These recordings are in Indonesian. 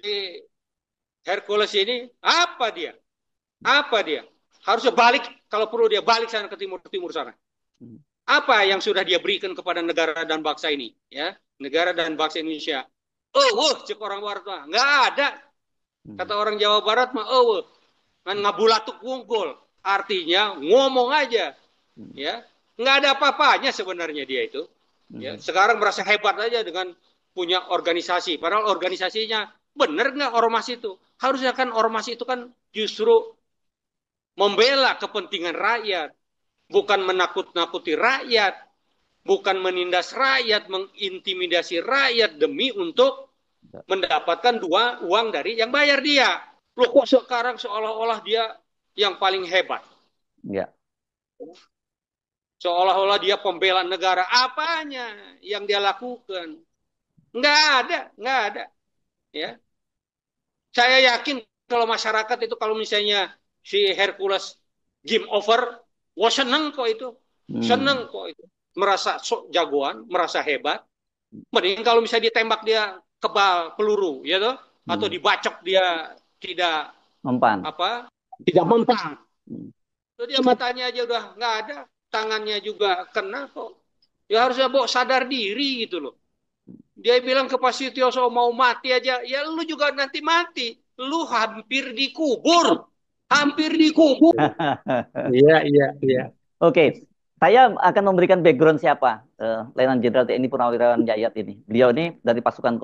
si Hercules ini apa dia? Apa dia? Harusnya balik, kalau perlu dia balik sana ke timur sana. Apa yang sudah dia berikan kepada negara dan bangsa ini? Ya, negara dan bangsa Indonesia. Cek orang Barat mah nggak ada. Kata orang Jawa Barat mah, kan ngabulatuk wungkul. Artinya ngomong aja, ya, nggak ada apa-apanya sebenarnya dia itu. Ya, sekarang merasa hebat aja dengan punya organisasi. Padahal organisasinya benar nggak ormas itu? Harusnya kan ormas itu kan justru membela kepentingan rakyat, bukan menakut-nakuti rakyat, bukan menindas rakyat, mengintimidasi rakyat demi untuk mendapatkan uang dari yang bayar dia. Loh kok sekarang seolah-olah dia yang paling hebat? Ya. Seolah-olah dia pembela negara. Apanya yang dia lakukan? Nggak ada. Ya. Saya yakin kalau masyarakat itu kalau misalnya si Hercules game over, seneng kok itu. Seneng kok itu. Merasa jagoan, merasa hebat. Mending kalau misalnya ditembak dia kebal peluru, ya toh? Atau dibacok dia tidak mempan. Tidak mempan. Jadi dia matanya aja udah nggak ada, tangannya juga kena kok. Ya harusnya sadar diri gitu loh. Dia bilang ke Pak Sutioso mau mati aja, ya lu juga nanti mati. Lu hampir dikubur. Hampir dikubur. Iya. Oke, saya akan memberikan background siapa Letnan Jenderal TNI Purnawirawan Yayat ini. Beliau ini dari pasukan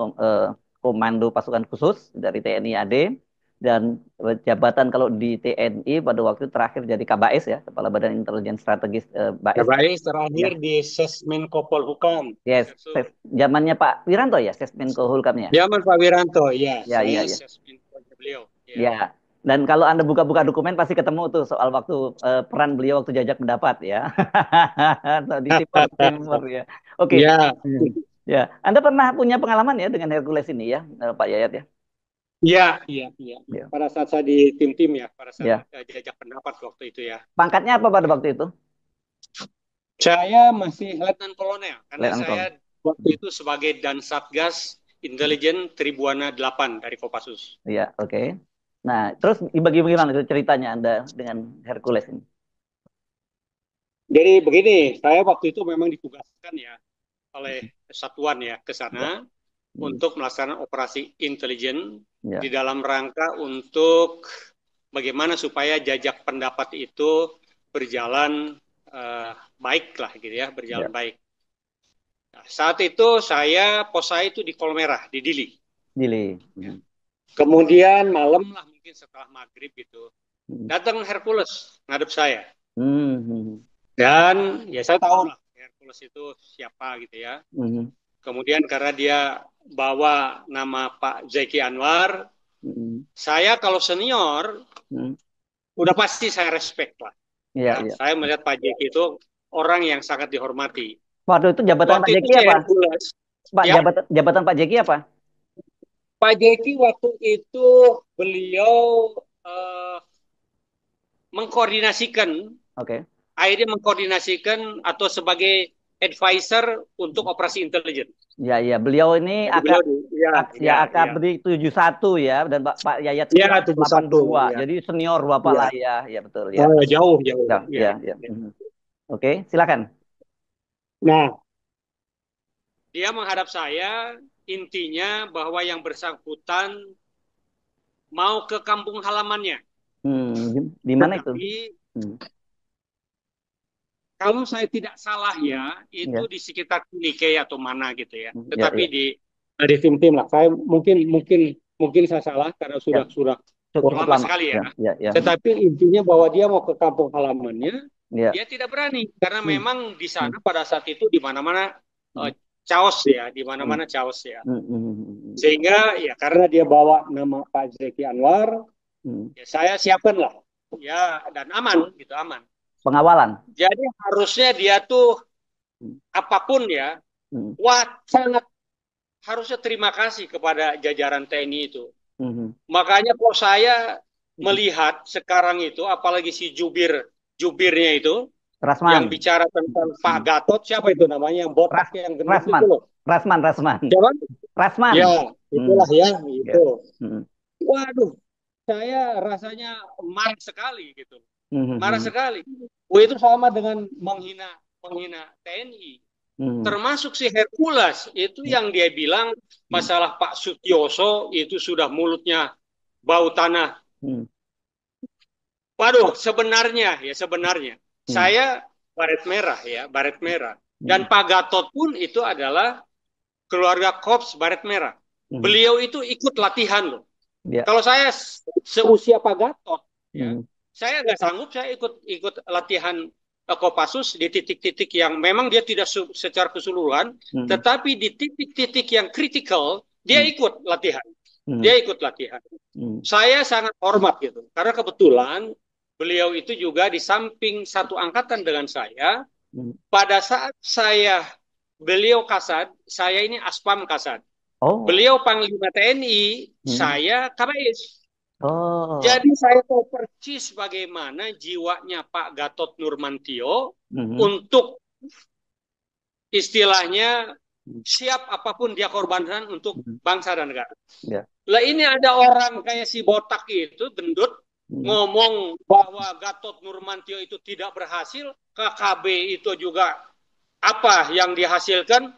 komando pasukan khusus dari TNI AD dan jabatan kalau di TNI pada waktu terakhir jadi KBS ya, Kepala Badan Intelijen Strategis BAIS. KBS terakhir di Sesmenko Polhukam. Yes, zamannya Pak Wiranto ya, Sesmenko Hulkamnya. Zaman Pak Wiranto, ya. Ya. Sesmenko beliau. Ya. Dan kalau Anda buka-buka dokumen pasti ketemu tuh soal waktu peran beliau waktu jajak pendapat ya. Di Timur ya. Oke. Ya. Anda pernah punya pengalaman ya dengan Hercules ini ya, Pak Yayat ya? Iya. Pada saat saya di tim-tim ya, pada saat jajak pendapat waktu itu ya. Pangkatnya apa pada waktu itu? Saya masih Letnan Kolonel, karena saya waktu itu sebagai Dansatgas Intelijen Tribuana 8 dari Kopassus. Iya, oke. Nah, terus bagaimana itu ceritanya Anda dengan Hercules ini? Jadi begini, saya waktu itu memang ditugaskan ya oleh satuan ya ke sana untuk melaksanakan operasi intelijen di dalam rangka untuk bagaimana supaya jajak pendapat itu berjalan baik lah gitu ya, berjalan baik. Nah, saat itu pos saya itu di Kolmerah, di Dili. Ya. Kemudian malam lah mungkin setelah maghrib gitu, datang Hercules ngadep saya. Dan ya saya tahu lah Hercules itu siapa gitu ya. Kemudian karena dia bawa nama Pak Zeki Anwar, saya kalau senior udah pasti saya respect lah. Saya melihat Pak Zeki itu orang yang sangat dihormati. Waktu itu jabatan Pak Zeki apa? Jabatan Pak Zeki apa? Pak Zeki waktu itu beliau mengkoordinasikan, akhirnya mengkoordinasikan atau sebagai advisor untuk operasi intelijen. Ya, beliau ini AKABRI 71 ya, dan Pak Yayat 82. Jadi senior Bapak lah ya, betul ya. Jauh. Ya. Oke, silakan. Nah, dia menghadap saya, intinya bahwa yang bersangkutan mau ke kampung halamannya. Di mana itu? Kalau saya tidak salah ya, itu di sekitar Kunike atau mana gitu ya. Tetapi di tim-tim lah. Saya mungkin saya salah karena sudah lama sekali ya. Tetapi intinya bahwa dia mau ke kampung halamannya, dia tidak berani karena memang di sana pada saat itu di mana-mana chaos ya, di mana-mana chaos ya. Sehingga ya karena dia bawa nama Pak Zeki Anwar, ya saya siapkan lah. Ya dan aman gitu, aman. Pengawalan. Jadi harusnya dia tuh apapun ya, sangat harusnya terima kasih kepada jajaran TNI itu. Makanya kok saya melihat sekarang itu, apalagi si jubirnya itu, Rasman. yang bicara tentang Pak Gatot, siapa itu namanya yang botak yang gendut itu loh. Rasman, Rasman. Siapa? Rasman. Ya, itulah ya, Ya. itu. Waduh, saya rasanya marah sekali gitu. Marah sekali. Itu sama dengan menghina TNI. Termasuk si Hercules itu yang dia bilang masalah Pak Sutioso itu sudah mulutnya bau tanah. Waduh, sebenarnya saya baret merah ya, baret merah. Dan Pak Gatot pun itu adalah keluarga Korps Baret Merah. Beliau itu ikut latihan loh. Yeah. Kalau saya seusia Pak Gatot, ya, saya nggak sanggup saya ikut latihan Kopassus di titik-titik yang memang dia tidak secara keseluruhan, tetapi di titik-titik yang kritikal dia ikut latihan. Dia ikut latihan. Saya sangat hormat gitu, karena kebetulan beliau itu juga di samping satu angkatan dengan saya. Pada saat beliau Kasad, saya ini Aspam Kasad. Beliau Panglima TNI, saya Kabais. Jadi saya tahu persis bagaimana jiwanya Pak Gatot Nurmantio untuk istilahnya siap apapun dia korbankan untuk bangsa dan negara. Lah ini ada orang kayak si botak itu, gendut, ngomong bahwa Gatot Nurmantio itu tidak berhasil, KKB itu juga apa yang dihasilkan,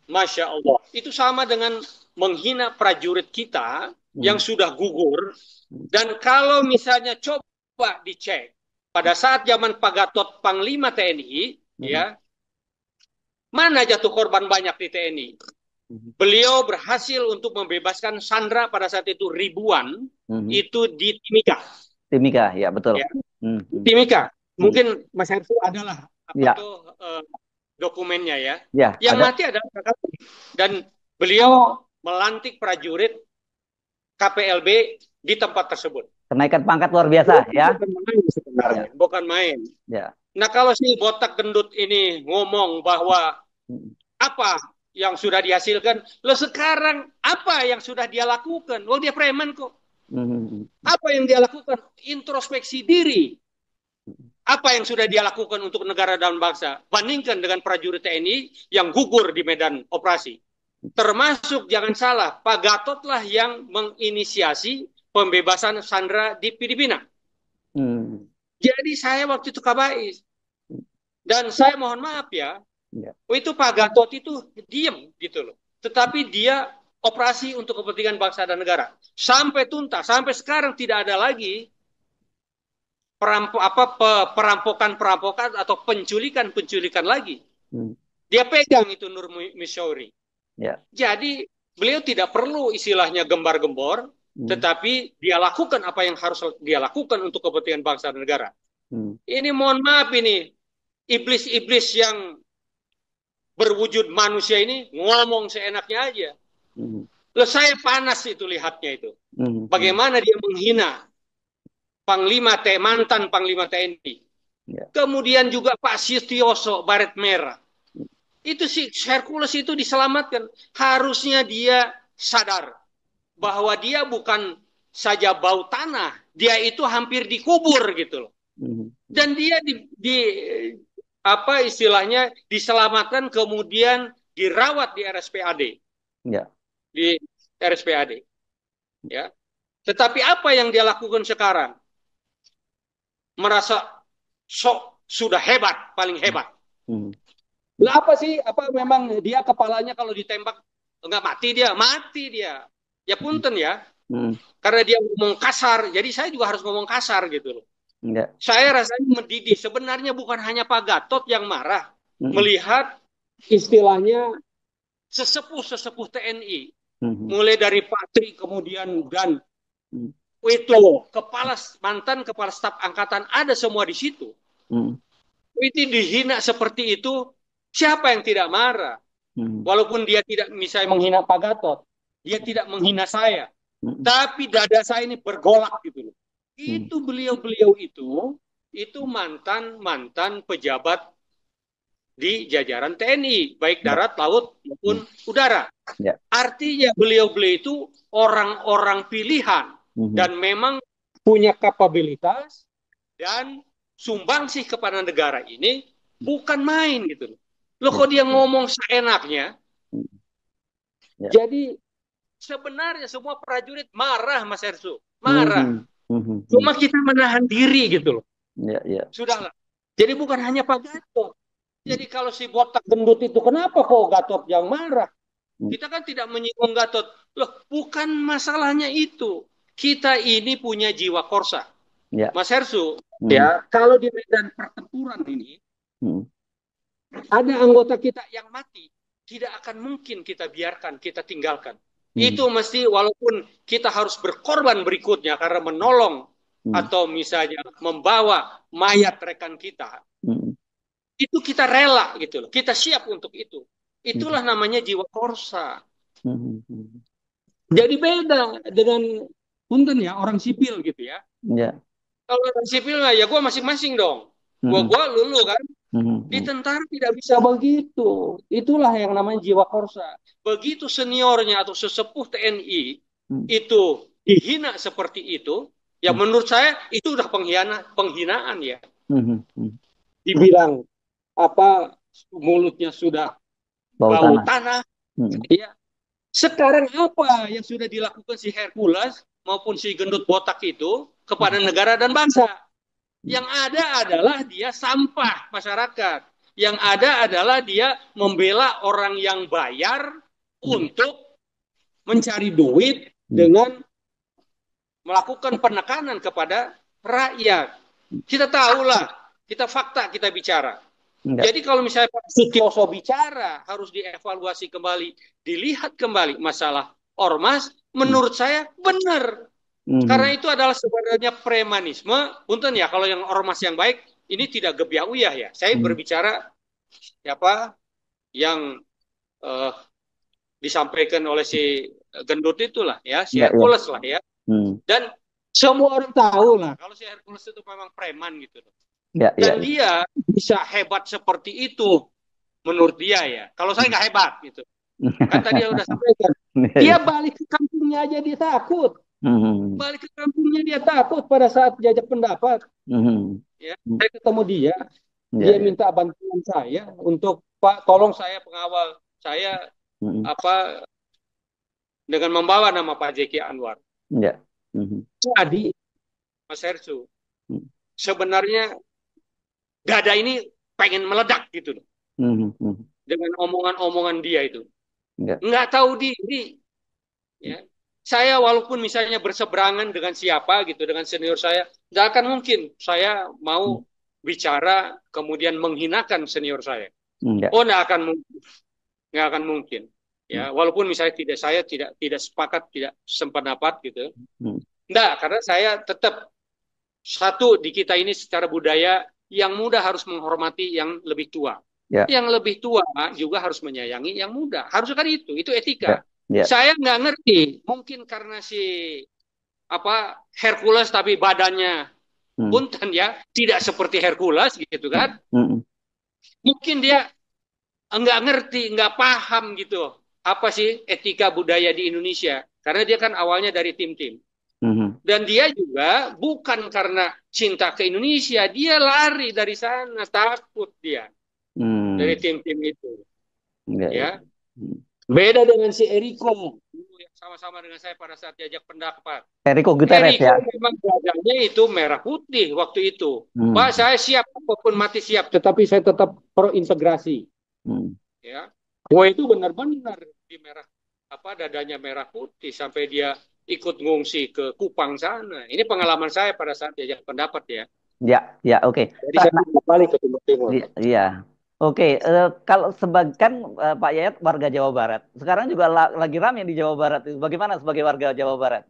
Masya Allah. Itu sama dengan menghina prajurit kita yang sudah gugur. Dan kalau misalnya coba dicek, pada saat zaman Pak Gatot Panglima TNI, ya, mana jatuh korban banyak di TNI? Beliau berhasil untuk membebaskan sandera pada saat itu ribuan, itu di Timika. Timika, ya betul. Ya. Timika. Mungkin Mas Hersu adalah apa tuh dokumennya ya. Yang ada. Mati adalah KKB. Dan beliau melantik prajurit KPLB di tempat tersebut. Kenaikan pangkat luar biasa ya. Bukan main. Ya. Nah kalau si botak gendut ini ngomong bahwa apa yang sudah dihasilkan, lo sekarang apa yang sudah dia lakukan? Dia preman kok. Apa yang dia lakukan? Introspeksi diri. Apa yang sudah dia lakukan untuk negara dan bangsa? Bandingkan dengan prajurit TNI yang gugur di medan operasi. Termasuk, jangan salah, Pak Gatot lah yang menginisiasi pembebasan sandera di Filipina. Jadi saya waktu itu Kabais. Dan saya mohon maaf ya, itu Pak Gatot itu diem gitu loh. Tetapi dia operasi untuk kepentingan bangsa dan negara. Sampai tuntas, sampai sekarang tidak ada lagi perampokan atau penculikan lagi. Dia pegang itu Nur Missouri. Jadi beliau tidak perlu istilahnya gembar-gembor, tetapi dia lakukan apa yang harus dia lakukan untuk kepentingan bangsa dan negara. Ini mohon maaf ini iblis-iblis yang berwujud manusia ini ngomong seenaknya aja. Loh, saya panas itu lihatnya itu. Bagaimana dia menghina mantan Panglima TNI. Kemudian juga Pak Sutioso Baret Merah. Itu si Hercules itu diselamatkan. Harusnya dia sadar bahwa dia bukan saja bau tanah, dia itu hampir dikubur gitu loh. Dan dia apa istilahnya diselamatkan kemudian dirawat di RSPAD. Di RSPAD. Ya. Tetapi apa yang dia lakukan sekarang? Merasa sudah hebat, paling hebat. Lah apa sih? Apa memang dia kepalanya kalau ditembak enggak mati dia? Mati dia. Ya punten ya. Karena dia ngomong kasar, jadi saya juga harus ngomong kasar gitu loh. Saya rasanya mendidih. Sebenarnya bukan hanya Pak Gatot yang marah melihat istilahnya sesepuh TNI. Mulai dari Patri kemudian dan itu mantan kepala staf angkatan ada semua di situ. Itu dihina seperti itu, siapa yang tidak marah? Walaupun dia tidak misalnya menghina Pak Gatot, dia tidak menghina saya, tapi dada saya ini bergolak gitu loh. Itu beliau itu mantan pejabat di jajaran TNI, baik darat, laut maupun udara. Artinya beliau itu orang-orang pilihan dan memang punya kapabilitas dan sumbangsih kepada negara ini bukan main gitu loh. Loh kok dia ngomong seenaknya, Ya. Jadi sebenarnya semua prajurit marah, Mas Hersu, marah. Cuma kita menahan diri gitu loh. Ya, ya. Sudahlah. Jadi bukan hanya Pak Gatot. Jadi kalau si botak gendut itu kenapa kok Gatot yang marah? Kita kan tidak menyinggung Gatot. Loh, bukan masalahnya itu. Kita ini punya jiwa korsa. Ya. Mas Hersu, ya, kalau di medan pertempuran ini ada anggota kita yang mati, tidak akan mungkin kita biarkan, kita tinggalkan. Itu mesti walaupun kita harus berkorban berikutnya karena menolong atau misalnya membawa mayat rekan kita, itu kita rela gitu loh. Kita siap untuk itu. Itulah namanya jiwa korsa. Jadi beda dengan punten ya orang sipil gitu ya. Kalau orang sipil ya gue masing-masing dong. Gue lulu kan. Di tentara tidak bisa begitu. Itulah yang namanya jiwa korsa. Begitu seniornya atau sesepuh TNI itu dihina seperti itu, ya menurut saya itu udah penghinaan ya. Dibilang apa mulutnya sudah bau tanah. Ya. Sekarang apa yang sudah dilakukan si Hercules maupun si gendut botak itu kepada negara dan bangsa? Yang ada adalah dia sampah masyarakat. Yang ada adalah dia membela orang yang bayar untuk mencari duit dengan melakukan penekanan kepada rakyat. Kita tahulah, kita fakta, kita bicara. Jadi kalau misalnya Pak Sutioso bicara, harus dievaluasi kembali, dilihat kembali masalah ormas, menurut saya benar. Karena itu adalah sebenarnya premanisme. Punten ya, kalau yang ormas yang baik, ini tidak gebiah-uyah ya. Saya berbicara apa yang disampaikan oleh si gendut itulah ya, si Hercules lah ya. Dan semua orang tahu lah kalau si Hercules itu memang preman gitu. Dan dia bisa hebat seperti itu menurut dia ya. Kalau saya nggak hebat gitu. Kan tadi udah sampaikan. Dia balik ke kampungnya aja dia takut. Balik ke kampungnya dia takut pada saat diajak pendapat. Ya, saya ketemu dia. Dia minta bantuan saya untuk Pak, tolong saya pengawal saya apa dengan membawa nama Pak Jeki Anwar. Jadi Mas Hersu, sebenarnya dada ini pengen meledak gitu loh. Dengan omongan-omongan dia itu. Nggak tahu diri. Ya. Saya walaupun misalnya berseberangan dengan siapa gitu, dengan senior saya, nggak akan mungkin saya mau bicara kemudian menghinakan senior saya. Oh, nggak akan mungkin. Ya, walaupun misalnya saya tidak sepakat, tidak sependapat gitu. Nggak, karena saya tetap satu di kita ini secara budaya yang muda harus menghormati yang lebih tua. Yang lebih tua juga harus menyayangi yang muda. Harus kan itu etika. Saya nggak ngerti, mungkin karena si Hercules tapi badannya punten ya, tidak seperti Hercules gitu kan. Mungkin dia nggak ngerti, nggak paham gitu apa sih etika budaya di Indonesia. Karena dia kan awalnya dari tim-tim. Dan dia juga bukan karena cinta ke Indonesia, dia lari dari sana, takut dia dari tim-tim itu. Ya. Beda dengan si Eriko yang sama-sama dengan saya pada saat diajak pendapat. Eriko Guterres ya. Memang wajahnya itu merah putih waktu itu. Pak, saya siap apapun mati siap, tetapi saya tetap pro integrasi. Ya, itu benar-benar di merah dadanya merah putih sampai dia ikut ngungsi ke Kupang sana. Ini pengalaman saya pada saat diajak pendapat ya. Ya, oke. Jadi saya kembali ke Timur Timur. Iya. Oke, kalau sebagian Pak Yayat warga Jawa Barat, sekarang juga lagi ramai di Jawa Barat. Bagaimana sebagai warga Jawa Barat?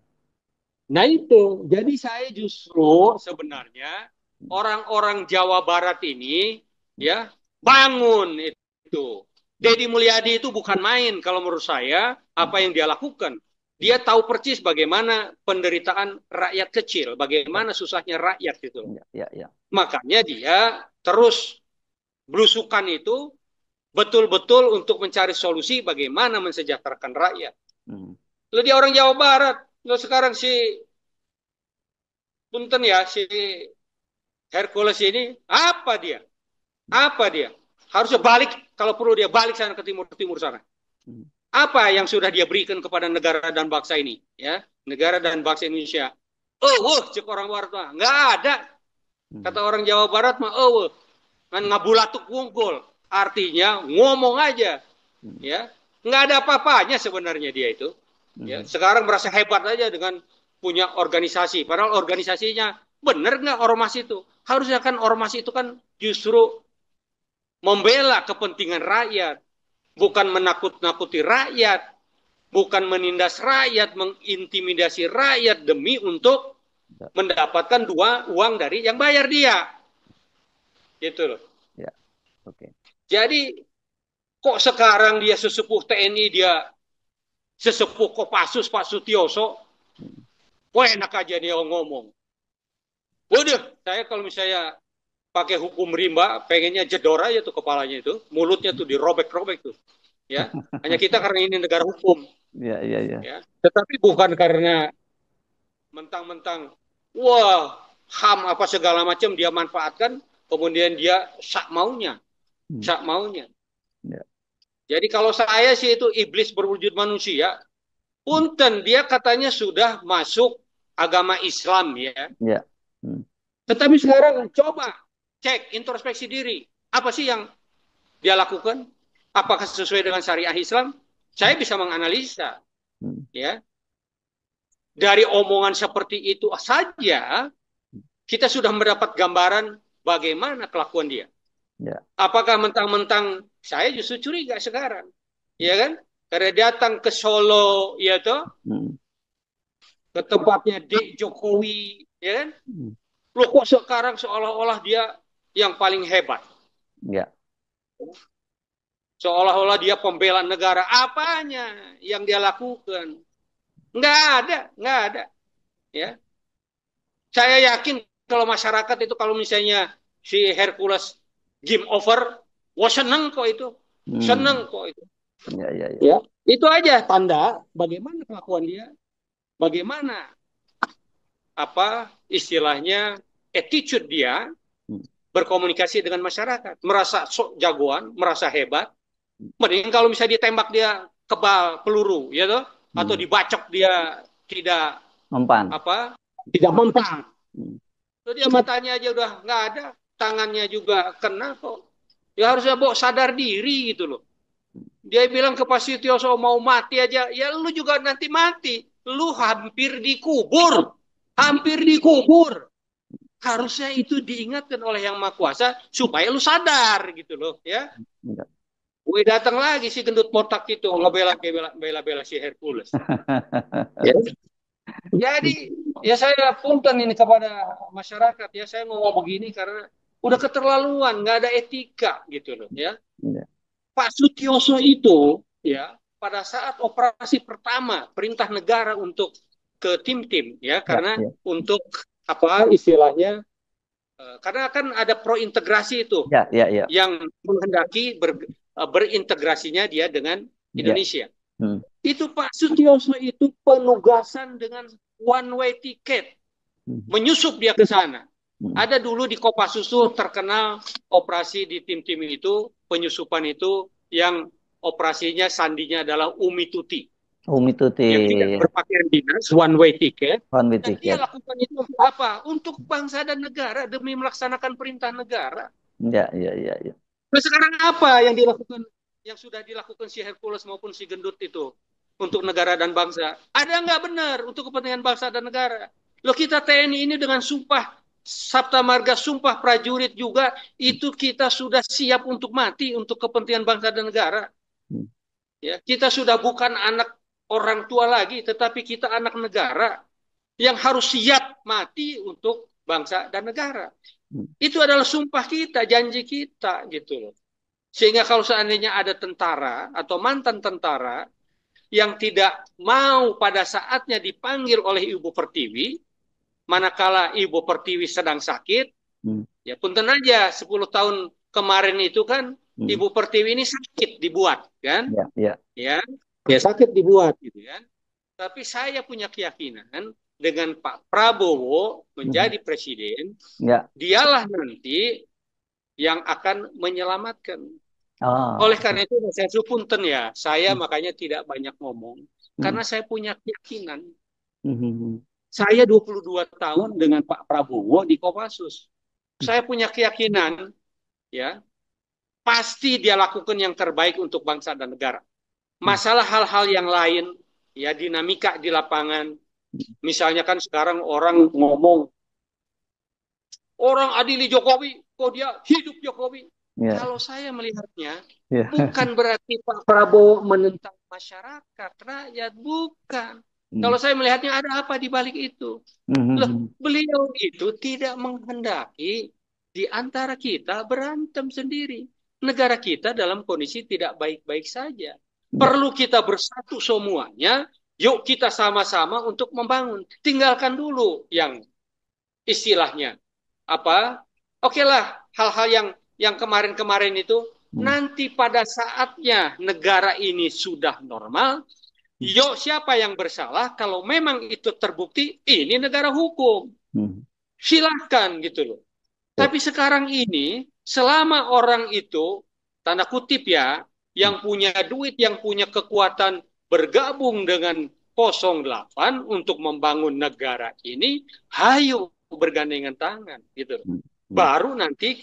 Nah itu, jadi saya justru sebenarnya orang-orang Jawa Barat ini ya bangun itu. Deddy Mulyadi itu bukan main kalau menurut saya apa yang dia lakukan. Dia tahu persis bagaimana penderitaan rakyat kecil, bagaimana susahnya rakyat itu. Makanya dia terus belusukan itu betul-betul untuk mencari solusi bagaimana mensejahterakan rakyat. Lalu dia orang Jawa Barat. Lalu sekarang si punten ya, si Hercules ini, apa dia? Harusnya balik, kalau perlu dia balik sana ke timur sana. Apa yang sudah dia berikan kepada negara dan bangsa ini? Ya, negara dan bangsa Indonesia. Oh, cek orang Barat mah nggak ada. Kata orang Jawa Barat mah, kan ngabulatuk wungkul. Artinya ngomong aja, ya, nggak ada apa-apanya sebenarnya dia itu. Ya, sekarang merasa hebat aja dengan punya organisasi. Padahal organisasinya benar nggak ormas itu? Harusnya kan ormas itu kan justru membela kepentingan rakyat, bukan menakut-nakuti rakyat, bukan menindas rakyat, mengintimidasi rakyat demi untuk mendapatkan uang dari yang bayar dia. Gitu loh. Ya, oke. Jadi kok sekarang dia sesepuh TNI, dia sesepuh Kopassus Pak Sutioso, kok enak aja dia ngomong. Waduh, saya kalau misalnya pakai hukum rimba, pengennya jedor aja tuh kepalanya itu, mulutnya tuh dirobek-robek tuh. Ya, hanya kita karena ini negara hukum. Ya. Tetapi bukan karena mentang-mentang wah HAM apa segala macam dia manfaatkan, kemudian dia sak maunya. Ya. Jadi kalau saya sih itu iblis berwujud manusia, punten dia katanya sudah masuk agama Islam ya. Tetapi sekarang coba cek introspeksi diri, apa sih yang dia lakukan? Apakah sesuai dengan syariah Islam? Saya bisa menganalisa, ya. Dari omongan seperti itu saja, kita sudah mendapat gambaran bagaimana kelakuan dia. Ya. Apakah mentang-mentang, saya justru curiga sekarang, ya kan? Karena datang ke Solo, ya toh, ke tempatnya Dek Jokowi, ya kan? Loh kok sekarang seolah-olah dia yang paling hebat? Ya. Seolah-olah dia pembela negara. Apanya yang dia lakukan? Nggak ada. Ya. Saya yakin kalau masyarakat itu kalau misalnya si Hercules game over, wah seneng kok itu. Seneng kok itu. Ya. Itu aja tanda bagaimana kelakuan dia. Bagaimana apa istilahnya attitude dia berkomunikasi dengan masyarakat. Merasa sok jagoan, merasa hebat. Mending kalau misalnya ditembak dia kebal peluru, ya toh, atau dibacok dia tidak mempan. Tidak mempan. Terus dia matanya aja udah nggak ada, tangannya juga kena kok. Ya harusnya Bo sadar diri gitu loh. Dia bilang ke Pak Sutioso mau mati aja, ya lu juga nanti mati. Lu hampir dikubur. Harusnya itu diingatkan oleh Yang Maha Kuasa supaya lu sadar gitu loh, ya. Gue datang lagi si gendut botak itu ngebela si Hercules. Ya. Jadi ya saya punten ini kepada masyarakat ya, saya ngomong begini karena udah keterlaluan, nggak ada etika gitu loh, ya. Pak Sutioso itu ya pada saat operasi pertama perintah negara untuk ke tim-tim ya karena untuk apa istilahnya karena kan ada prointegrasi itu yang menghendaki berintegrasinya dia dengan Indonesia. Itu Pak Sutioso itu penugasan dengan one way ticket menyusup dia ke sana. Ada dulu di Kopassus terkenal operasi di tim-tim itu, penyusupan itu yang operasinya sandinya adalah Umi Tuti. Yang tidak berpakaian dinas, one way ticket. Dan dia lakukan itu untuk apa? Untuk bangsa dan negara demi melaksanakan perintah negara. Ya. Nah, sekarang apa yang dilakukan, yang sudah dilakukan si Hercules maupun si gendut itu untuk negara dan bangsa? Ada nggak benar untuk kepentingan bangsa dan negara? Loh kita TNI ini dengan sumpah Sabta Marga, sumpah prajurit juga, itu kita sudah siap untuk mati untuk kepentingan bangsa dan negara. Ya, kita sudah bukan anak orang tua lagi, tetapi kita anak negara yang harus siap mati untuk bangsa dan negara. Itu adalah sumpah kita, janji kita, gitu loh. Sehingga kalau seandainya ada tentara atau mantan tentara yang tidak mau pada saatnya dipanggil oleh Ibu Pertiwi, manakala Ibu Pertiwi sedang sakit, ya punten aja 10 tahun kemarin itu kan Ibu Pertiwi ini sakit dibuat kan, ya sakit dibuat gitu kan. Tapi saya punya keyakinan dengan Pak Prabowo menjadi presiden, dialah nanti yang akan menyelamatkan. Oh, Oleh oke. karena itu saya punten ya, saya Hmm, makanya tidak banyak ngomong hmm, karena saya punya keyakinan. hmm, hmm, Saya 22 tahun dengan Pak Prabowo di Kopassus. hmm, Saya punya keyakinan ya, pasti dia lakukan yang terbaik untuk bangsa dan negara. hmm, Masalah hal-hal yang lain ya, dinamika di lapangan. hmm. Misalnya kan sekarang orang ngomong orang adili Jokowi, kok dia hidup Jokowi. Ya, Kalau saya melihatnya, ya. bukan berarti Pak Prabowo menentang masyarakat, rakyat, bukan. Hmm, Kalau saya melihatnya ada apa di balik itu. hmm, hmm, Loh, hmm. beliau itu tidak menghendaki di antara kita berantem sendiri. Negara kita dalam kondisi tidak baik-baik saja. Ya, Perlu kita bersatu semuanya, yuk kita sama-sama untuk membangun. Tinggalkan dulu yang istilahnya apa? Oke lah, hal-hal yang kemarin-kemarin itu hmm, nanti pada saatnya negara ini sudah normal, hmm, yuk siapa yang bersalah? Kalau memang itu terbukti, ini negara hukum. hmm. Silahkan gitu loh. Ya, Tapi sekarang ini, selama orang itu, tanda kutip ya, hmm, yang punya duit, yang punya kekuatan bergabung dengan 08 untuk membangun negara ini, hayo bergandengan tangan gitu loh. hmm, hmm. Baru nanti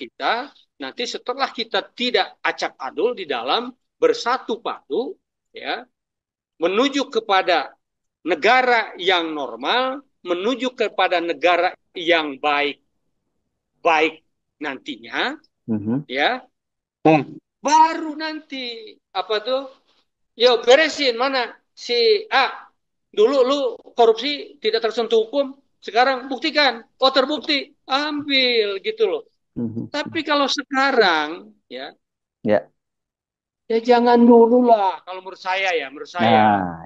setelah kita tidak acak adul di dalam bersatu padu ya, menuju kepada negara yang normal, menuju kepada negara yang baik baik nantinya Mhm. ya. Baru nanti apa tuh, yo beresin mana si A, dulu lu korupsi tidak tersentuh hukum, sekarang buktikan, oh terbukti, ambil gitu loh. Mhm. Tapi kalau sekarang ya, Ya, ya jangan dulu lah kalau menurut saya nah, ya,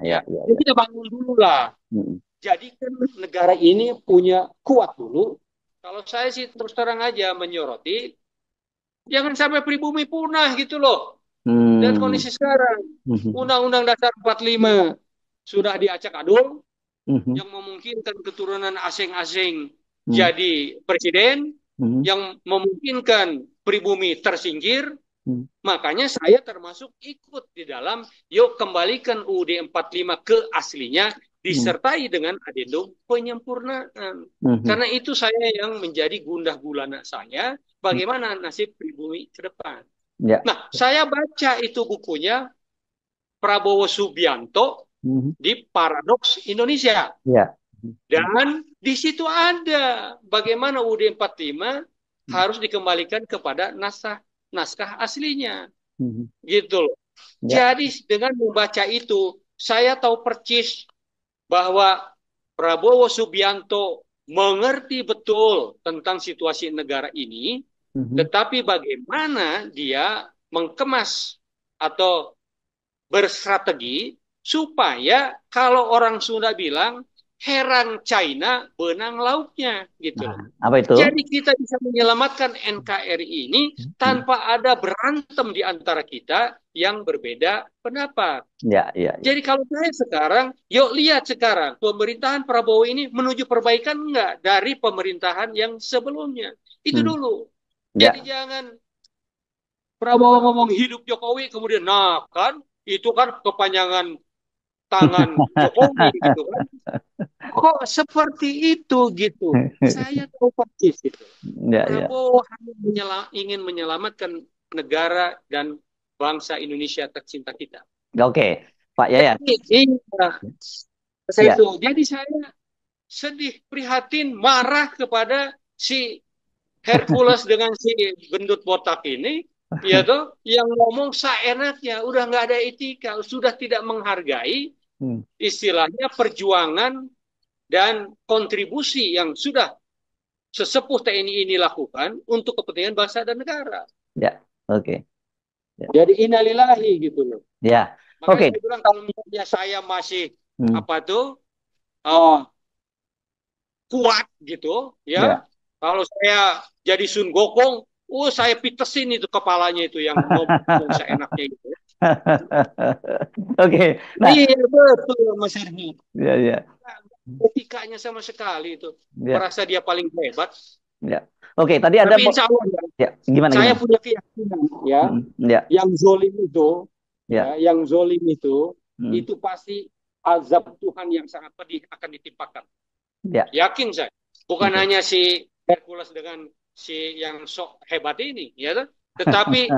ya, ya, ya ya. kita bangun dulu lah. Mhm. Jadikan negara ini punya kuat dulu. Kalau saya sih terus terang aja menyoroti, jangan sampai pribumi punah gitu loh. Dan Hmm. kondisi sekarang, Mhm. Undang-Undang Dasar 45 sudah diacak adul, Mhm. yang memungkinkan keturunan asing-asing Mhm. jadi presiden, Mhm. yang memungkinkan pribumi tersingkir. Mhm. Makanya saya termasuk ikut di dalam, yuk kembalikan UUD 45 ke aslinya, Mhm. disertai dengan adendum penyempurnaan. Mhm. Karena itu saya yang menjadi gundah gulana saya, bagaimana nasib pribumi ke depan. Ya. Nah, saya baca itu bukunya Prabowo Subianto Mhm. di Paradoks Indonesia. Ya. Mhm. Dan di situ ada bagaimana UUD 45 harus dikembalikan kepada naskah aslinya. Mhm. Gitu loh. Ya. Jadi dengan membaca itu, saya tahu persis bahwa Prabowo Subianto mengerti betul tentang situasi negara ini, Mhm. tetapi bagaimana dia mengemas atau berstrategi supaya kalau orang Sunda bilang herang China benang lautnya gitu Nah, loh. apa itu? Jadi kita bisa menyelamatkan NKRI ini Mhm. tanpa ada berantem di antara kita yang berbeda pendapat. Ya, ya, ya. Jadi kalau saya sekarang, yuk lihat sekarang pemerintahan Prabowo ini menuju perbaikan enggak dari pemerintahan yang sebelumnya. Itu Hmm. dulu. Jadi Ya. jangan Prabowo ngomong hidup Jokowi, kemudian nah kan itu kan kepanjangan tangan Jokowi gitu kan. Kok seperti itu gitu. Saya tahu persis itu. Ya, ya. Prabowo hanya ingin menyelamatkan negara dan bangsa Indonesia tercinta kita. Oke, Pak Yayat. Jadi, iya, Ya. itu. Jadi saya sedih, prihatin, marah kepada si Hercules dengan si gendut botak ini, ya tuh, yang ngomong seenaknya, udah nggak ada etika, sudah tidak menghargai Hmm. istilahnya perjuangan dan kontribusi yang sudah sesepuh TNI ini lakukan untuk kepentingan bangsa dan negara. Ya. Oke. Ya. Jadi innalillahi gitu loh. Ya. Makanya Oke. saya bilang kalau misalnya saya masih Hmm. apa tuh oh, kuat gitu ya, Ya. kalau saya jadi Sun Gokong, saya pitesin itu kepalanya itu yang ngomong seenaknya itu. Oke. Nah, Iya betul Mas Hermi. ya, ya. Etikanya sama sekali itu. Ya. Merasa dia paling hebat. Ya. Oke, tadi ada Tapi insya Allah ya, gimana saya gimana? punya keyakinan ya, Ya, yang zolim itu, ya. ya, yang zolim Hmm, itu pasti azab Tuhan yang sangat pedih akan ditimpakan. ya. Yakin saya. Bukan Oke. hanya si Hercules dengan si yang sok hebat ini, ya, kan? Tetapi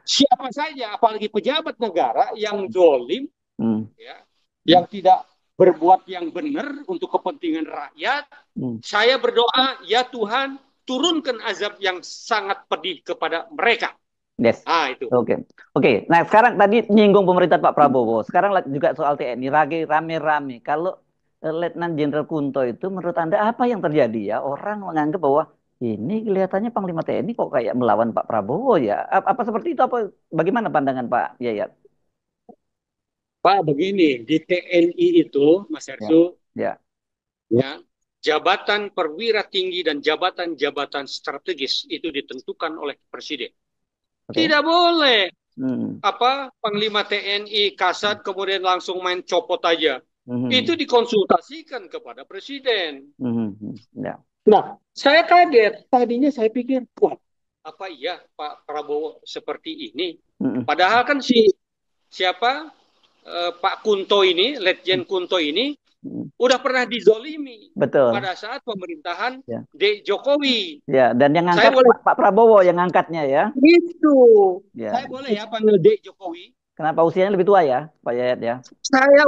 siapa saja, apalagi pejabat negara yang zolim, Hmm, ya, hmm, yang tidak berbuat yang benar untuk kepentingan rakyat, hmm. saya berdoa, ya Tuhan, turunkan azab yang sangat pedih kepada mereka. Yes. Ah, itu. Oke. Oke. Nah, sekarang tadi nyinggung pemerintah Pak Prabowo. Sekarang juga soal TNI lagi rame-rame. Kalau Letnan Jenderal Kunto itu menurut Anda apa yang terjadi ya? Orang menganggap bahwa ini kelihatannya Panglima TNI kok kayak melawan Pak Prabowo ya. Apa seperti itu apa bagaimana pandangan Pak Yayat? Pak, begini, di TNI itu, Mas Ya. Ersu, Ya. ya, jabatan perwira tinggi dan jabatan-jabatan strategis itu ditentukan oleh Presiden. Oke. Tidak boleh Hmm. Panglima TNI Kasat kemudian langsung main copot aja. Itu Hmm. dikonsultasikan kepada Presiden. Hmm. Hmm. Ya. Nah, saya kaget. Tadinya saya pikir, wah, apa iya Pak Prabowo seperti ini? Hmm. Padahal kan siapa Pak Kunto ini, Letjen Kunto ini, Hmm. udah pernah dizolimi Betul. pada saat pemerintahan Ya. Jokowi. Ya, dan yang Saya ngangkat boleh Pak Prabowo yang ngangkatnya ya. itu, Ya. saya boleh ya panggil Dek Jokowi. Kenapa usianya lebih tua ya, Pak Yayat ya?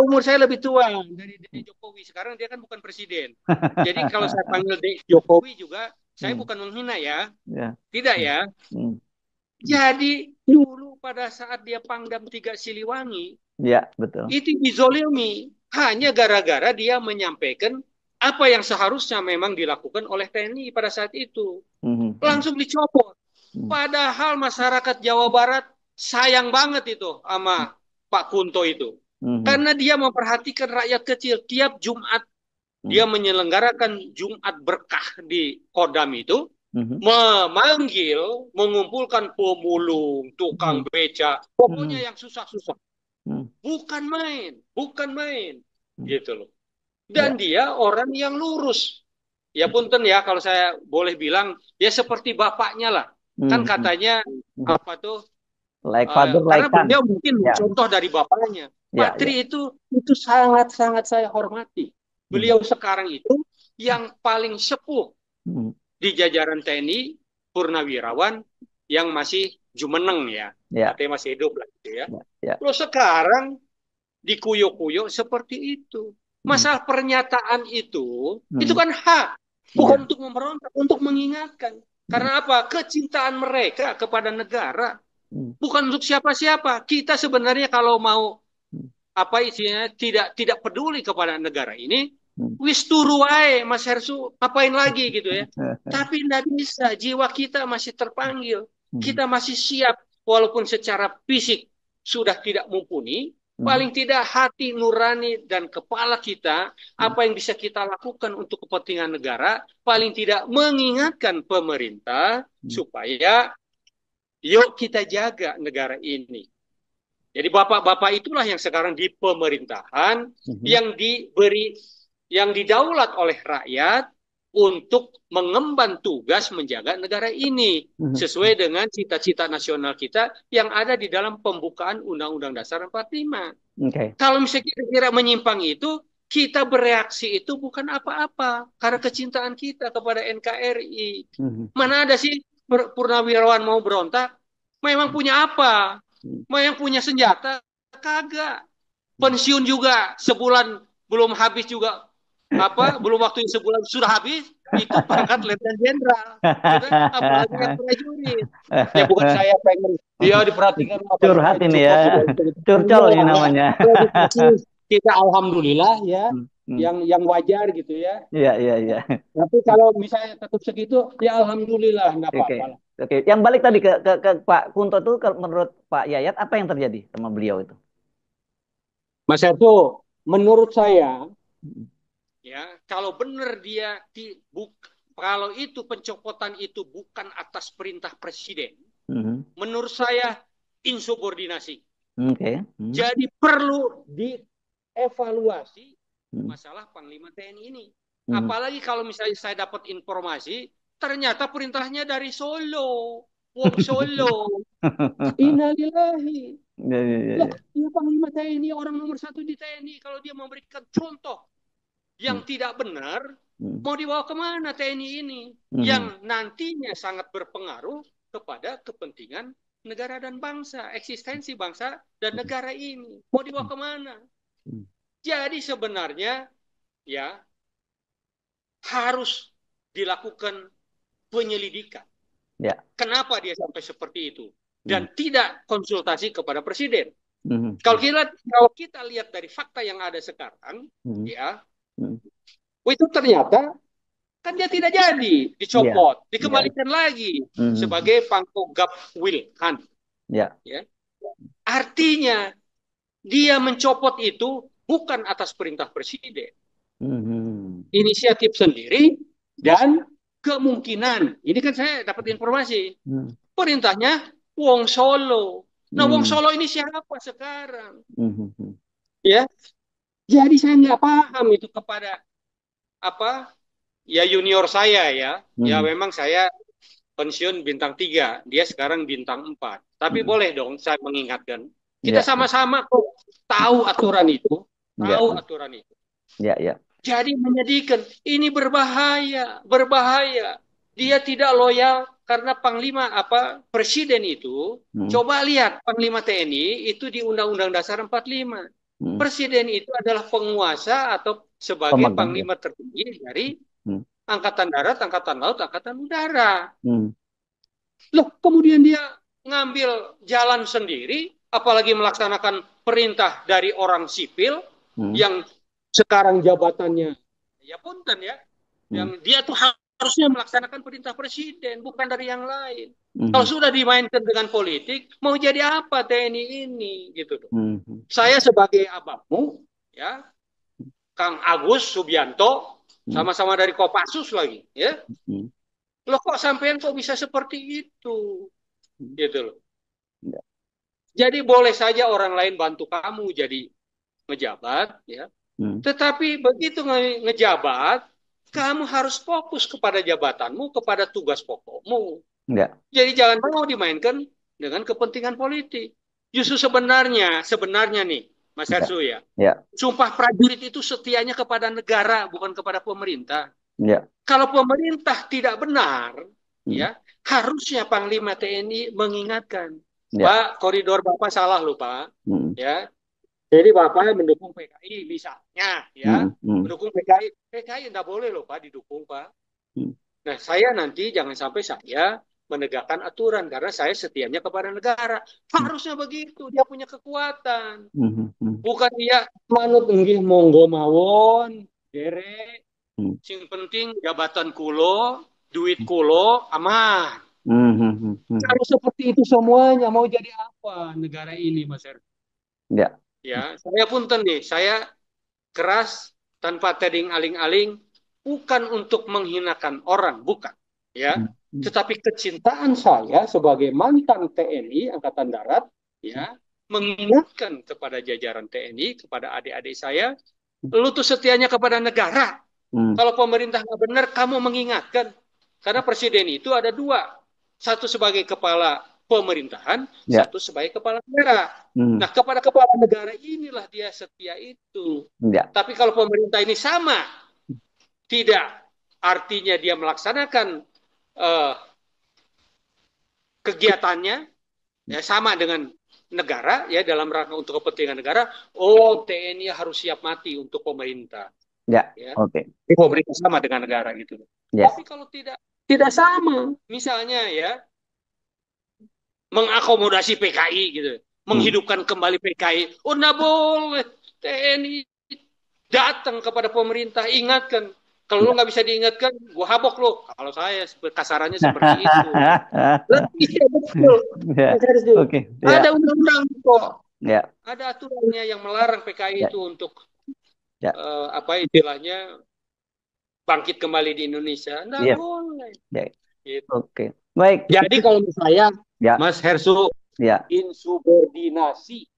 Umur saya lebih tua dari Dek Jokowi. Sekarang dia kan bukan presiden. Jadi kalau saya panggil Dek Jokowi juga, saya Hmm. bukan menghina ya. Ya. Tidak Hmm. ya. Hmm. Jadi dulu pada saat dia Pangdam 3 Siliwangi, Ya, betul. itu dizolimi hanya gara-gara dia menyampaikan apa yang seharusnya memang dilakukan oleh TNI pada saat itu. Hmm. Hmm. Langsung dicopot. Hmm. Padahal masyarakat Jawa Barat sayang banget itu sama Pak Kunto itu. Hmm. Karena dia memperhatikan rakyat kecil. Tiap Jumat dia Hmm. menyelenggarakan Jumat berkah di Kodam itu, Hmm. memanggil, mengumpulkan pemulung, tukang Hmm. beca, Hmm. pokoknya yang susah-susah. Hmm. Bukan main, bukan main, Hmm. gitu loh. Dan Ya. dia orang yang lurus. Ya punten ya kalau saya boleh bilang, ya seperti bapaknya lah. Kan Hmm. katanya Hmm. apa tuh? Like father, Karena like son. beliau mungkin Ya, contoh dari bapaknya. ya, Pak ya. Tri itu sangat-sangat saya hormati. Hmm. Beliau sekarang itu yang paling sepuh Hmm. di jajaran TNI, Purnawirawan yang masih jumeneng ya. Ya, Artinya masih hidup lah gitu ya. ya, ya. Loh sekarang dikuyuk-kuyuk seperti itu. Hmm. Masalah pernyataan itu Hmm. kan hak. Ya. Bukan untuk memberontak, untuk mengingatkan. Hmm. Karena apa? Kecintaan mereka kepada negara. Hmm. Bukan untuk siapa-siapa. Kita sebenarnya kalau mau Hmm. apa isinya tidak peduli kepada negara ini, Hmm. wis turu wae Mas Hersu, ngapain lagi gitu ya. Tapi tidak bisa, jiwa kita masih terpanggil. Hmm. Kita masih siap walaupun secara fisik sudah tidak mumpuni, Hmm. paling tidak hati nurani dan kepala kita apa yang bisa kita lakukan untuk kepentingan negara, paling tidak mengingatkan pemerintah Hmm. supaya yuk kita jaga negara ini. Jadi bapak-bapak itulah yang sekarang di pemerintahan Hmm. yang diberi yang didaulat oleh rakyat untuk mengemban tugas menjaga negara ini Hmm. sesuai dengan cita-cita nasional kita yang ada di dalam pembukaan Undang-Undang Dasar 45. Oke. Kalau misalnya kira-kira menyimpang itu, kita bereaksi itu bukan apa-apa karena kecintaan kita kepada NKRI. Hmm. Mana ada sih purnawirawan mau berontak? Memang punya apa? Hmm. Memang punya senjata? Kagak. Pensiun juga sebulan belum habis juga belum waktu sebulan sudah habis itu pangkat letnan jenderal sudah apalagi yang prajurit ya bukan saya pengen dia diperhatikan apalagi Curhat ini cukup ya. Curcol ini namanya. kita alhamdulillah ya Hmm. Hmm. yang wajar gitu ya. Iya, iya, iya. Tapi kalau misalnya tetap segitu ya alhamdulillah enggak Oke. apa-apa lah. Oke. Yang balik tadi ke Pak Kunto tuh menurut Pak Yayat apa yang terjadi sama beliau itu? Mas Erto, menurut saya Hmm. ya kalau benar dia kalau itu pencopotan itu bukan atas perintah presiden, Hmm. menurut saya insubordinasi. Oke. Hmm. Jadi perlu dievaluasi Hmm. masalah Panglima TNI ini. Hmm. Apalagi kalau misalnya saya dapat informasi ternyata perintahnya dari Solo, wong Solo. Innalillahi. Loh, ya Panglima TNI orang nomor 1 di TNI, kalau dia memberikan contoh yang tidak benar, mau dibawa kemana TNI ini? Yang nantinya sangat berpengaruh kepada kepentingan negara dan bangsa, eksistensi bangsa dan negara ini. Mau dibawa kemana? Jadi sebenarnya ya harus dilakukan penyelidikan. Ya. Kenapa dia sampai seperti itu? Dan tidak konsultasi kepada presiden. Kalau kita lihat dari fakta yang ada sekarang, ya, itu ternyata kan dia tidak jadi dicopot, dikembalikan lagi sebagai Pangkogap Wilhan. Ya. Artinya dia mencopot itu bukan atas perintah presiden, inisiatif sendiri dan kemungkinan. Ini kan saya dapat informasi. Perintahnya Wong Solo. Nah, Wong Solo ini siapa sekarang? Ya, jadi saya nggak paham itu kepada apa? Ya junior saya ya. Ya memang saya pensiun bintang 3, dia sekarang bintang 4. Tapi boleh dong saya mengingatkan. Kita sama-sama kok tahu aturan itu, aturan itu. Jadi menyedihkan. Ini berbahaya, berbahaya. Dia tidak loyal karena Panglima Presiden itu. Coba lihat Panglima TNI itu di Undang-Undang Dasar 45. Presiden itu adalah penguasa atau sebagai Panglima tertinggi dari Angkatan Darat, Angkatan Laut, Angkatan Udara. Loh, kemudian dia ngambil jalan sendiri, apalagi melaksanakan perintah dari orang sipil yang sekarang jabatannya, ya punten ya, yang dia tuh harusnya melaksanakan perintah presiden, bukan dari yang lain. Kalau sudah dimainkan dengan politik, mau jadi apa TNI ini, gitu. Saya sebagai abangmu, ya, Kang Agus Subianto, sama-sama dari Kopassus lagi, ya. Loh kok sampean kok bisa seperti itu, gitu loh. Jadi boleh saja orang lain bantu kamu jadi ngejabat, ya. Tetapi begitu ngejabat, kamu harus fokus kepada jabatanmu, kepada tugas pokokmu. Jadi jangan mau dimainkan dengan kepentingan politik. Justru sebenarnya nih, Mas Hersu ya, sumpah prajurit itu setianya kepada negara, bukan kepada pemerintah. Kalau pemerintah tidak benar, ya harusnya Panglima TNI mengingatkan, Pak, koridor Bapak salah loh Pak, ya. Jadi Bapak mendukung PKI misalnya, ya, mendukung PKI tidak boleh loh Pak didukung Pak. Nah saya nanti jangan sampai saya menegakkan aturan karena saya setianya kepada negara. Harusnya begitu, dia punya kekuatan. Bukan dia manut nggih monggo mawon, derek. Sing penting jabatan kulo, duit kulo aman. Kalau seperti itu semuanya mau jadi apa negara ini, Mas Er? Ya, saya punten nih, saya keras tanpa teding aling-aling, bukan untuk menghinakan orang, bukan, ya. Tetapi kecintaan saya sebagai mantan TNI Angkatan Darat, ya, mengingatkan kepada jajaran TNI, kepada adik-adik saya, lu tuh setianya kepada negara. Kalau pemerintah nggak benar, kamu mengingatkan. Karena presiden itu ada 2, satu sebagai kepala pemerintahan, satu sebagai kepala negara. Nah, kepada kepala negara inilah dia setia itu. Tapi kalau pemerintah ini sama, tidak, artinya dia melaksanakan kegiatannya ya sama dengan negara ya dalam rangka untuk kepentingan negara. Oh, TNI harus siap mati untuk pemerintah. Pemerintah sama dengan negara gitu. Tapi kalau tidak sama, misalnya ya mengakomodasi PKI gitu, menghidupkan kembali PKI. Oh, nggak boleh. TNI datang kepada pemerintah, ingatkan. Kalau lo nggak bisa diingatkan, gua habok lo. Kalau saya kasarannya seperti itu. Betul. Ada undang-undang kok. Ada aturannya yang melarang PKI itu untuk apa istilahnya bangkit kembali di Indonesia. Nggak boleh. Gitu. Baik. Jadi kalau saya Mas Hersu, insubordinasi.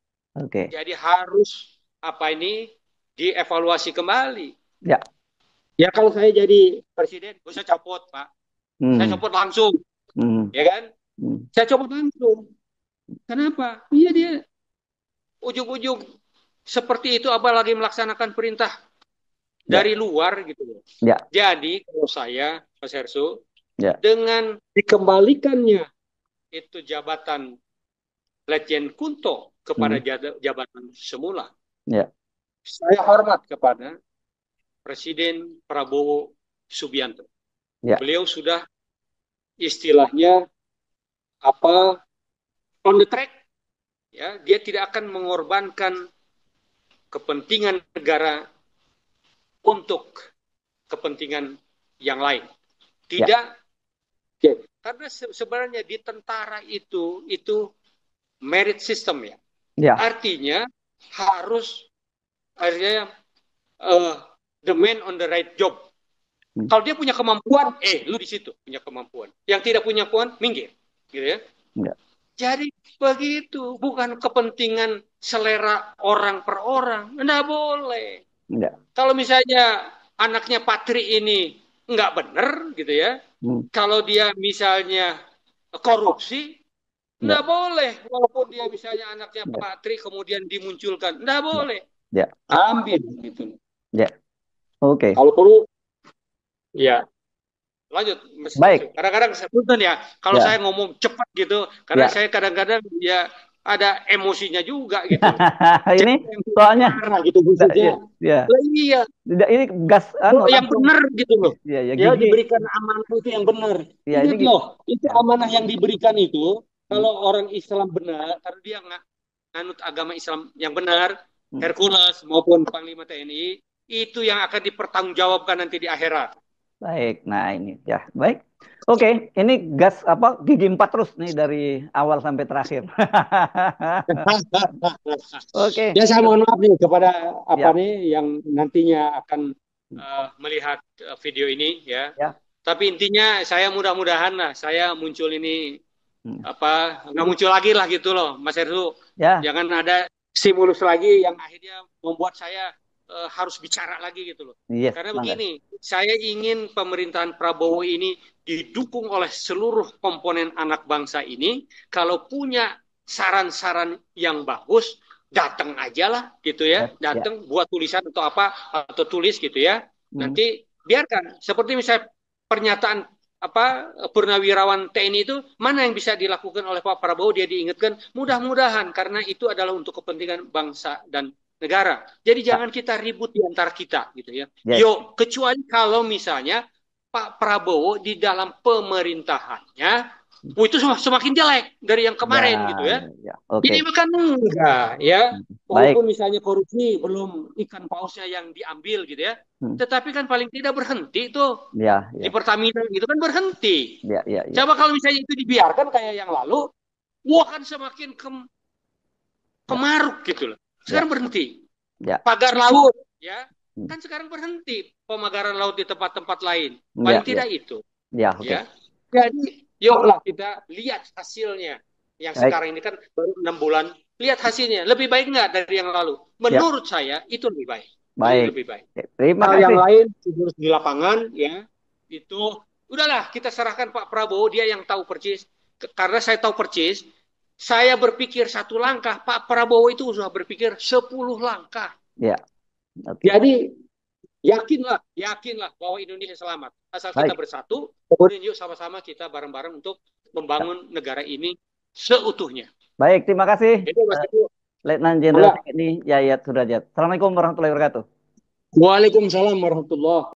Jadi harus dievaluasi kembali. Ya kalau saya jadi presiden, gue bisa copot Pak. Saya Hmm. copot langsung, Hmm. ya kan? Hmm. Saya copot langsung. Kenapa? Iya dia ujung-ujung seperti itu apalagi melaksanakan perintah Ya, dari luar gitu loh. ya, Jadi kalau saya, Mas Hersu, ya. dengan dikembalikannya itu jabatan Letjen Kunto kepada Hmm. jabatan semula, Ya, saya hormat kepada Presiden Prabowo Subianto. ya. Beliau sudah istilahnya apa on the track, ya dia tidak akan mengorbankan kepentingan negara untuk kepentingan yang lain. Ya, Tidak, ya, karena sebenarnya di tentara itu merit system ya. ya. Artinya harus artinya uh, the man on the right job. Hmm. Kalau dia punya kemampuan, lu di situ punya kemampuan. Yang tidak punya kemampuan, minggir, gitu ya. Ya, Jadi begitu, bukan kepentingan selera orang per orang, nggak boleh. ya. Kalau misalnya anaknya Patri ini nggak benar, gitu ya. Hmm. Kalau dia misalnya korupsi, Ya, nggak boleh. Walaupun dia misalnya anaknya ya, Patri kemudian dimunculkan, nggak ya, boleh. ya, Ambil gitu. ya. Oke. Kalau perlu, ya lanjut Mas Hersu. Baik. Kadang-kadang saya punten ya kalau saya Ya, ngomong cepat gitu karena ya. saya kadang-kadang ya ada emosinya juga gitu loh. Ini Jadi yang soalnya, bicara gitu ya, maksudnya. ya. Lah iya, Ini gas yang langsung. benar gitu loh. Ya, ya Ya gigi. diberikan amanah itu yang benar. Ya, ini Ingat loh, itu ya. amanah yang diberikan itu Hmm. kalau orang Islam benar, karena dia nggak anut agama Islam yang benar, Hmm. Hercules maupun Panglima TNI itu yang akan dipertanggungjawabkan nanti di akhirat. Baik. Nah, ini ya, baik. Oke, ini gas apa gigi empat terus nih dari awal sampai terakhir. Oke. Ya saya mohon maaf nih kepada apa Ya, nih yang nantinya akan melihat video ini ya. ya. Tapi intinya saya mudah-mudahan lah saya muncul ini Hmm. apa nggak muncul lagi lah gitu loh, Mas Heru. Ya, Jangan ada stimulus lagi yang akhirnya membuat saya harus bicara lagi gitu loh. yes, Karena mangga. begini, saya ingin pemerintahan Prabowo ini didukung oleh seluruh komponen anak bangsa ini. Kalau punya saran-saran yang bagus, datang aja lah gitu Yes, ya. ya. Datang buat tulisan atau apa, atau tulis gitu ya. Hmm. Nanti biarkan. Seperti misalnya pernyataan apa purnawirawan TNI itu mana yang bisa dilakukan oleh Pak Prabowo dia diingatkan mudah-mudahan karena itu adalah untuk kepentingan bangsa dan negara. Jadi Ah, jangan kita ribut di antara kita gitu ya. yes. Yo, kecuali kalau misalnya Pak Prabowo di dalam pemerintahannya itu semakin jelek dari yang Ya, kemarin gitu ya. ya. Oke. Ini bukan enggak ya. Baik. Walaupun misalnya korupsi belum ikan pausnya yang diambil gitu ya. Hmm. Tetapi kan paling tidak berhenti tuh Ya, di ya. Pertamina gitu kan berhenti. Ya, ya, ya. Coba kalau misalnya itu dibiarkan kayak yang lalu, wah kan semakin Ya, kemaruk gitu loh. ya. Sekarang berhenti. Ya. Pagar laut, ya Hmm. kan sekarang berhenti pemagaran laut di tempat-tempat lain. Ya, Paling ya. tidak itu, Ya, oke. ya. Jadi, yuklah kita lihat hasilnya. Yang Baik. sekarang ini kan baru 6 bulan, lihat hasilnya. Lebih baik nggak dari yang lalu? Ya, Menurut saya itu lebih baik. Itu baik. lebih baik. Oke, terima Hal yang kasih. lain terus di lapangan, ya itu udahlah kita serahkan Pak Prabowo dia yang tahu persis. Karena saya tahu persis, saya berpikir satu langkah, Pak Prabowo itu sudah berpikir 10 langkah. Ya, oke. Jadi yakinlah bahwa Indonesia selamat. Asal kita Baik. bersatu, kemudian yuk sama-sama kita bareng-bareng untuk membangun negara ini seutuhnya. Baik, terima kasih. Itu Mas Teguh. Letnan Jenderal TNI Yayat Sudrajat. Assalamualaikum warahmatullahi wabarakatuh. Waalaikumsalam warahmatullahi